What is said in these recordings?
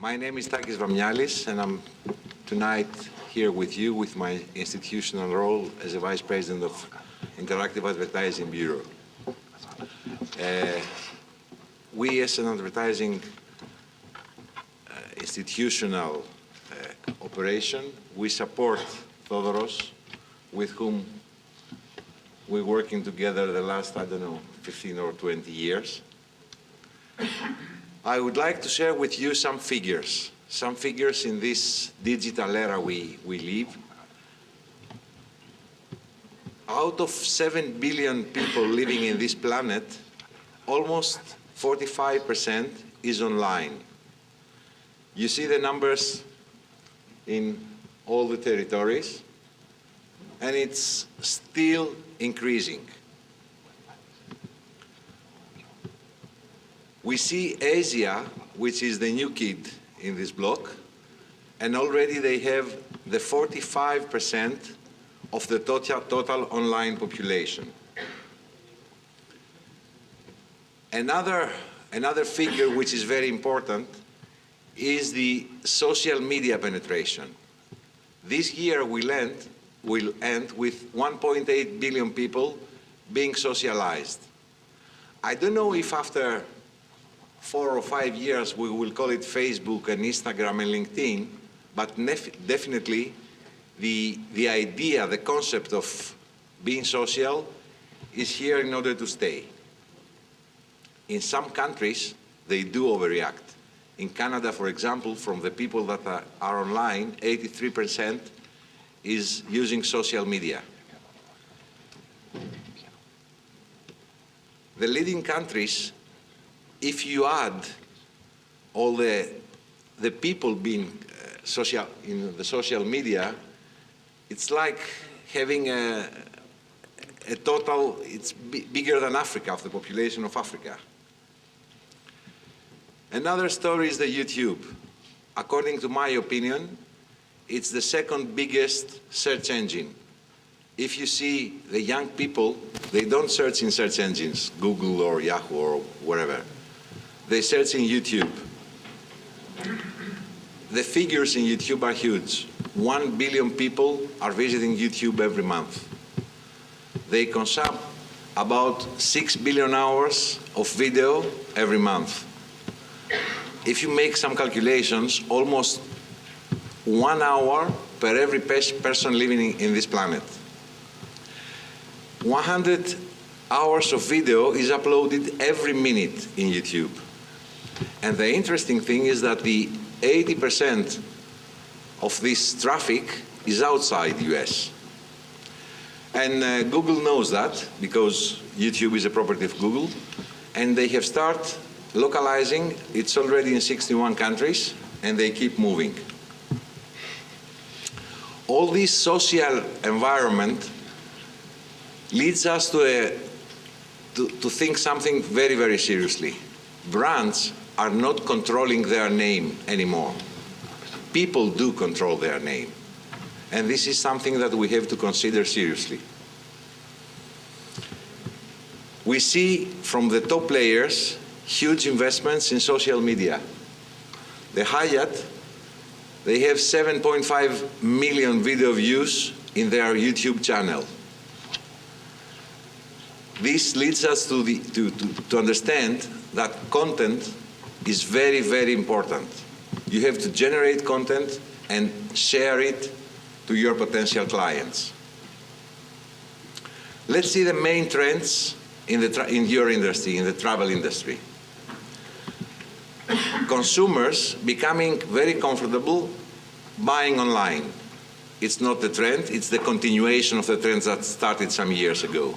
My name is Takis Vamialis, and I'm tonight here with you with my institutional role as a Vice President of Interactive Advertising Bureau. We as an advertising institutional operation, we support Thodoros, with whom we're working together the last, 15 or 20 years. I would like to share with you some figures in this digital era we live. Out of 7 billion people living in this planet, almost 45% is online. You see the numbers in all the territories, and it's still increasing. We see Asia, which is the new kid in this block, and already they have the 45% of the total online population. Another figure which is very important is the social media penetration. This year will end with 1.8 billion people being socialized. I don't know if after 4 or 5 years we will call it Facebook and Instagram and LinkedIn, but definitely the idea, the concept of being social is here in order to stay. In some countries, they do overreact. In Canada, for example, from the people that are online, 83% is using social media. The leading countries, if you add all the people being in the social media, it's like having a total, it's bigger than Africa, of the population of Africa. Another story is the YouTube. According to my opinion, it's the second biggest search engine. If you see the young people, they don't search in search engines, Google or Yahoo or wherever. They search in YouTube. The figures in YouTube are huge. 1 billion people are visiting YouTube every month. They consume about 6 billion hours of video every month. If you make some calculations, almost 1 hour per every person living in this planet. 100 hours of video is uploaded every minute in YouTube. And the interesting thing is that the 80% of this traffic is outside the US. And Google knows that, because YouTube is a property of Google, and they have started localizing. It's already in 61 countries, and they keep moving. All this social environment leads us to think something very, very seriously. Brands are not controlling their name anymore. People do control their name. And this is something that we have to consider seriously. We see from the top players huge investments in social media. The Hyatt, they have 7.5 million video views in their YouTube channel. This leads us to understand that content is very, very important. You have to generate content and share it to your potential clients. Let's see the main trends in your industry, in the travel industry. Consumers becoming very comfortable buying online. It's not the trend, it's the continuation of the trends that started some years ago.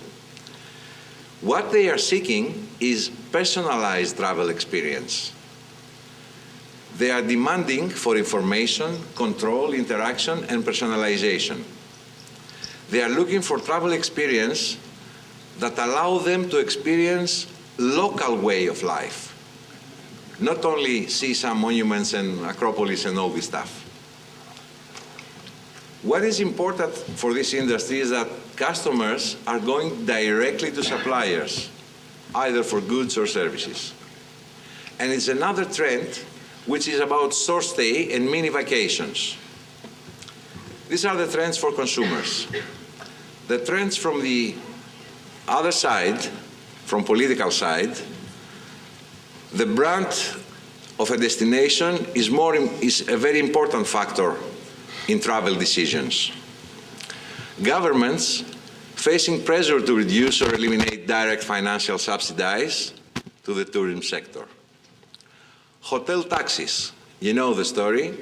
What they are seeking is personalized travel experience. They are demanding for information, control, interaction, and personalization. They are looking for travel experience that allow them to experience local way of life. Not only see some monuments and Acropolis and all this stuff. What is important for this industry is that customers are going directly to suppliers, either for goods or services. And it's another trend which is about short stay and mini vacations. These are the trends for consumers. The trends from the other side, from political side, the brand of a destination is a very important factor in travel decisions. Governments facing pressure to reduce or eliminate direct financial subsidies to the tourism sector. Hotel taxes, you know the story.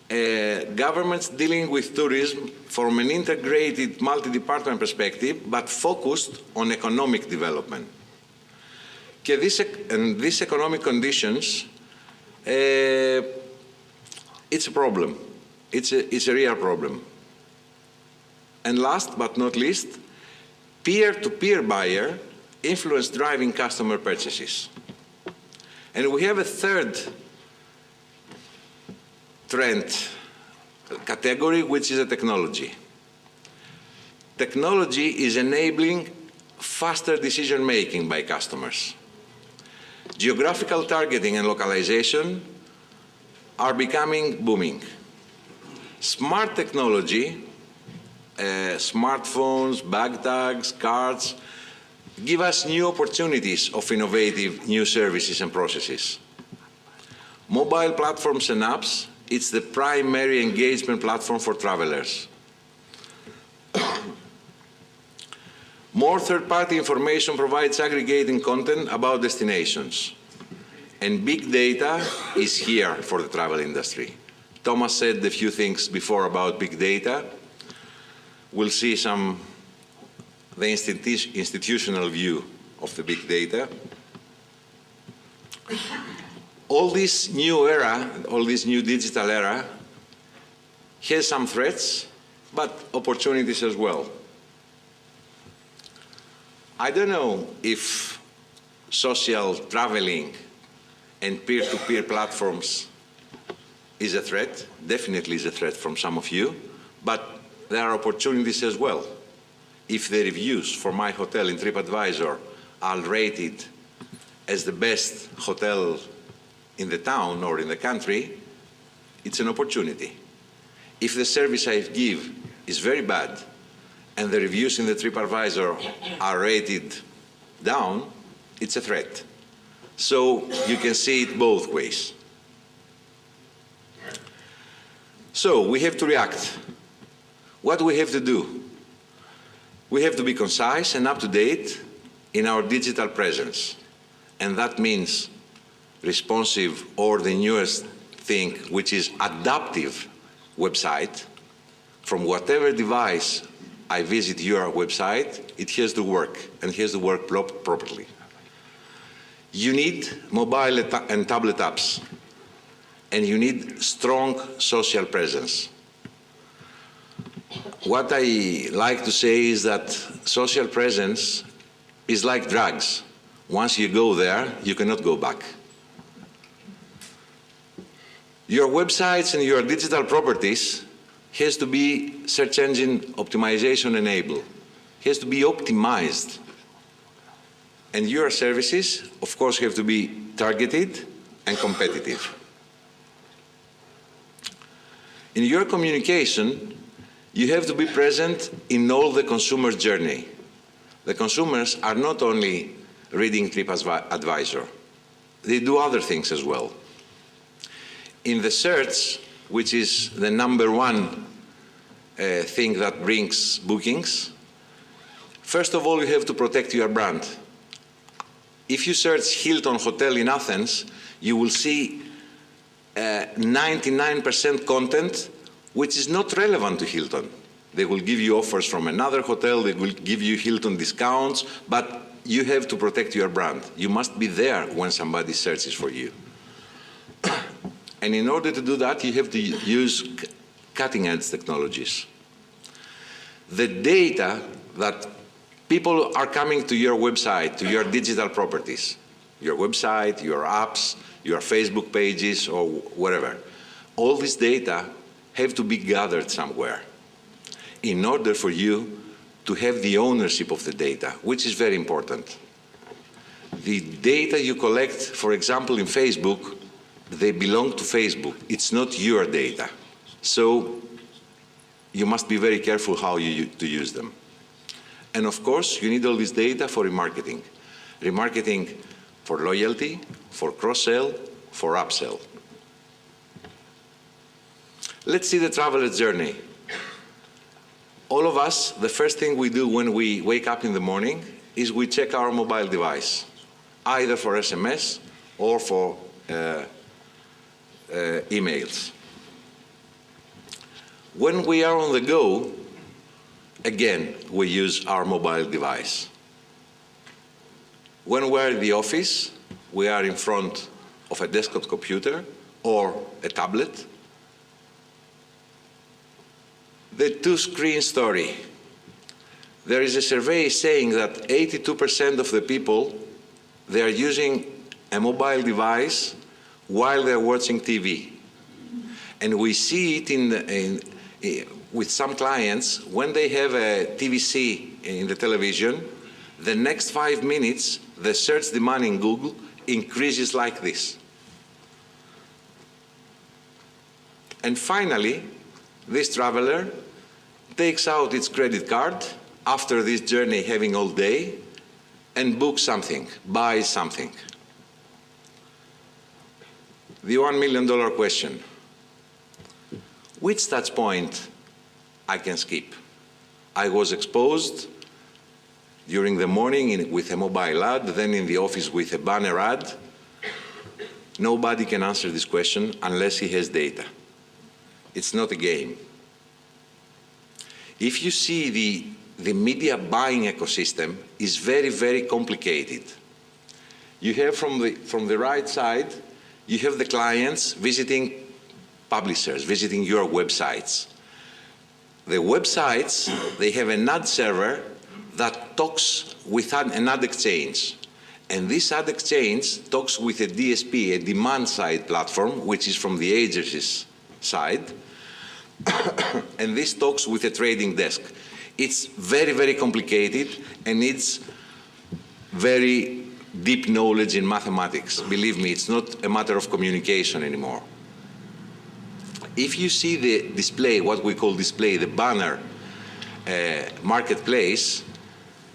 Governments dealing with tourism from an integrated multi-department perspective, but focused on economic development. In these economic conditions, it's a problem. It's a real problem. And last but not least, peer-to-peer buyer influence driving customer purchases. And we have a third trend category, which is a technology. Technology is enabling faster decision-making by customers. Geographical targeting and localization are becoming booming. Smart technology, smartphones, bag tags, cards, give us new opportunities of innovative new services and processes. Mobile platforms and apps, it's the primary engagement platform for travelers. More third-party information provides aggregating content about destinations. And big data is here for the travel industry. Thomas said a few things before about big data. We'll see the institutional view of the big data. All this new era, all this new digital era, has some threats, but opportunities as well. I don't know if social traveling and peer-to-peer platforms is a threat. Definitely is a threat from some of you, but there are opportunities as well. If the reviews for my hotel in TripAdvisor are rated as the best hotel in the town or in the country, it's an opportunity. If the service I give is very bad and the reviews in the TripAdvisor are rated down, it's a threat. So you can see it both ways. So we have to react. What do we have to do? We have to be concise and up-to-date in our digital presence. And that means responsive, or the newest thing, which is adaptive website. From whatever device I visit your website, it has to work, and has to work properly. You need mobile and tablet apps, and you need strong social presence. What I like to say is that social presence is like drugs. Once you go there, you cannot go back. Your websites and your digital properties has to be search engine optimization enabled. Has to be optimized. And your services, of course, have to be targeted and competitive. In your communication, you have to be present in all the consumer's journey. The consumers are not only reading TripAdvisor. They do other things as well. In the search, which is the #1 thing that brings bookings, first of all, you have to protect your brand. If you search Hilton Hotel in Athens, you will see 99% content which is not relevant to Hilton. They will give you offers from another hotel, they will give you Hilton discounts, but you have to protect your brand. You must be there when somebody searches for you. And in order to do that, you have to use cutting-edge technologies. The data that people are coming to your website, to your digital properties, your website, your apps, your Facebook pages, or whatever, all this data have to be gathered somewhere in order for you to have the ownership of the data, which is very important. the data you collect, for example, in Facebook, they belong to Facebook. It's not your data. So you must be very careful how you use them. And of course, you need all this data for remarketing. Remarketing for loyalty, for cross-sell, for upsell. Let's see the traveler's journey. All of us, the first thing we do when we wake up in the morning is we check our mobile device, either for SMS or for emails. When we are on the go, again, we use our mobile device. When we're in the office, we are in front of a desktop computer or a tablet. The two-screen story. There is a survey saying that 82% of the people, they are using a mobile device while they're watching TV. And we see it with some clients, when they have a TVC in the television, the next 5 minutes, the search demand in Google increases like this. And finally, this traveler takes out its credit card after this journey having all day and books something, buys something. The $1 million question. Which touch point I can skip? I was exposed during the morning with a mobile ad, then in the office with a banner ad. Nobody can answer this question unless he has data. It's not a game. If you see the media buying ecosystem is very, very complicated. You have from the right side, you have the clients visiting publishers, visiting your websites. The websites, they have an ad server that talks with an ad exchange. And this ad exchange talks with a DSP, a demand-side platform, which is from the agency's side. And this talks with a trading desk. It's very, very complicated and needs very deep knowledge in mathematics. Believe me, it's not a matter of communication anymore. If you see the display, what we call display, the banner marketplace,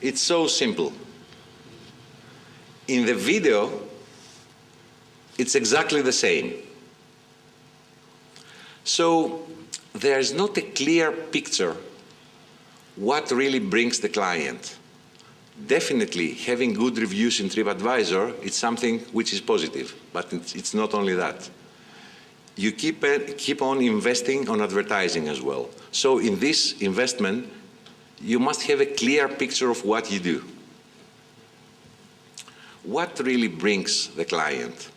it's so simple. In the video, it's exactly the same. So there's not a clear picture what really brings the client. Definitely, having good reviews in TripAdvisor is something which is positive, but it's not only that. You keep on investing on advertising as well. So in this investment, you must have a clear picture of what you do. What really brings the client?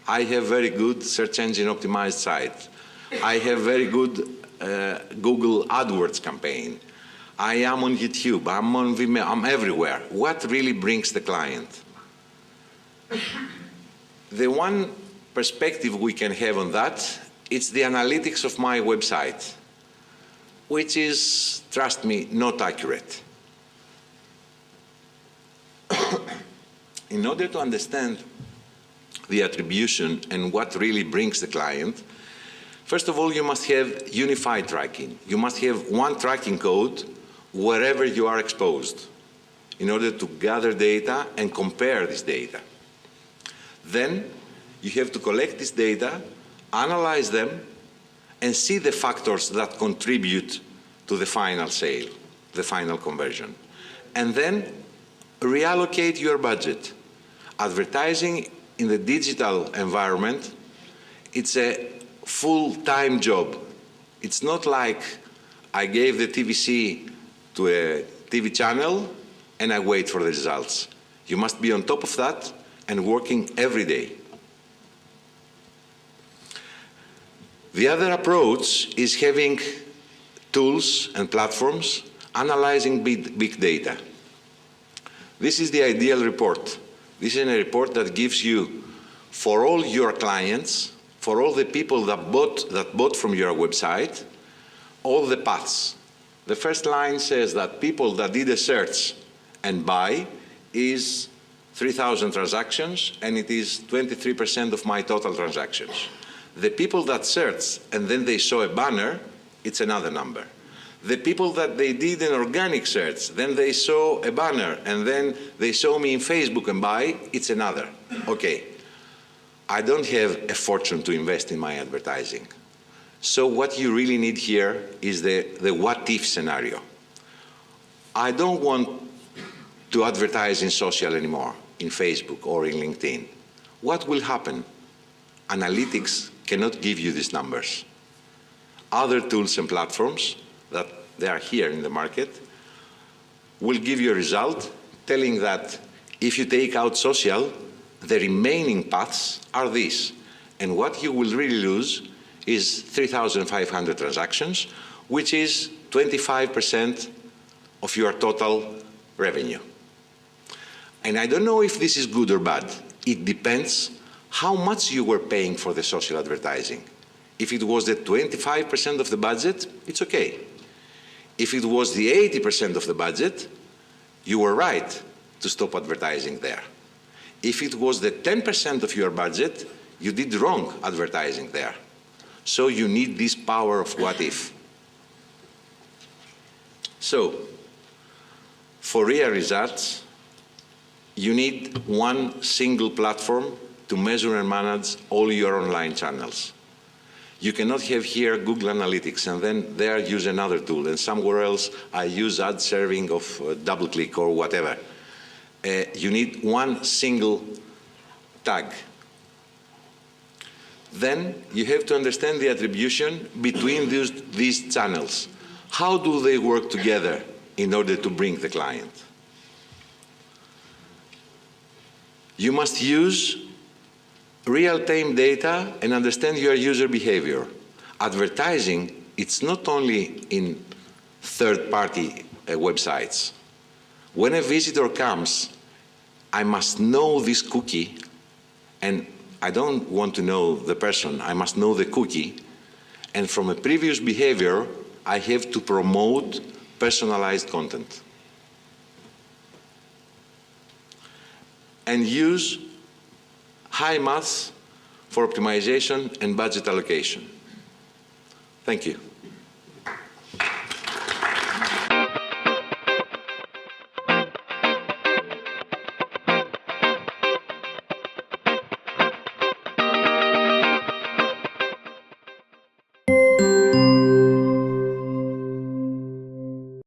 I have very good search engine optimized site. I have very good Google AdWords campaign. I am on YouTube, I'm on Vimeo, I'm everywhere. What really brings the client? The one perspective we can have on that, it's the analytics of my website, which is, trust me, not accurate. In order to understand the attribution and what really brings the client, first of all, you must have unified tracking. You must have one tracking code wherever you are exposed in order to gather data and compare this data. Then you have to collect this data, analyze them, and see the factors that contribute to the final sale, the final conversion. And then reallocate your budget. Advertising in the digital environment, it's a full-time job. It's not like I gave the TVC to a TV channel and I wait for the results. You must be on top of that and working every day. The other approach is having tools and platforms analyzing big data. This is the ideal report. This is a report that gives you, for all your clients, for all the people that bought from your website, all the paths. The first line says that people that did a search and buy is 3,000 transactions, and it is 23% of my total transactions. The people that search and then they saw a banner, it's another number. The people that they did an organic search, then they saw a banner, and then they saw me in Facebook and buy, it's another. Okay, I don't have a fortune to invest in my advertising. So what you really need here is the what-if scenario. I don't want to advertise in social anymore, in Facebook or in LinkedIn. What will happen? Analytics cannot give you these numbers. Other tools and platforms that they are here in the market will give you a result telling that if you take out social, the remaining paths are these. And what you will really lose is 3,500 transactions, which is 25% of your total revenue. And I don't know if this is good or bad. It depends how much you were paying for the social advertising. If it was the 25% of the budget, it's okay. If it was the 80% of the budget, you were right to stop advertising there. If it was the 10% of your budget, you did wrong advertising there. So you need this power of what if. So, for real results, you need one single platform to measure and manage all your online channels. You cannot have here Google Analytics and then there use another tool, and somewhere else I use ad serving of DoubleClick or whatever. You need one single tag. Then you have to understand the attribution between these channels. How do they work together in order to bring the client? You must use real-time data and understand your user behavior. Advertising, it's not only in third-party websites. When a visitor comes, I must know this cookie, and I don't want to know the person, I must know the cookie, and from a previous behavior, I have to promote personalized content. And use high maths for optimization and budget allocation. Thank you.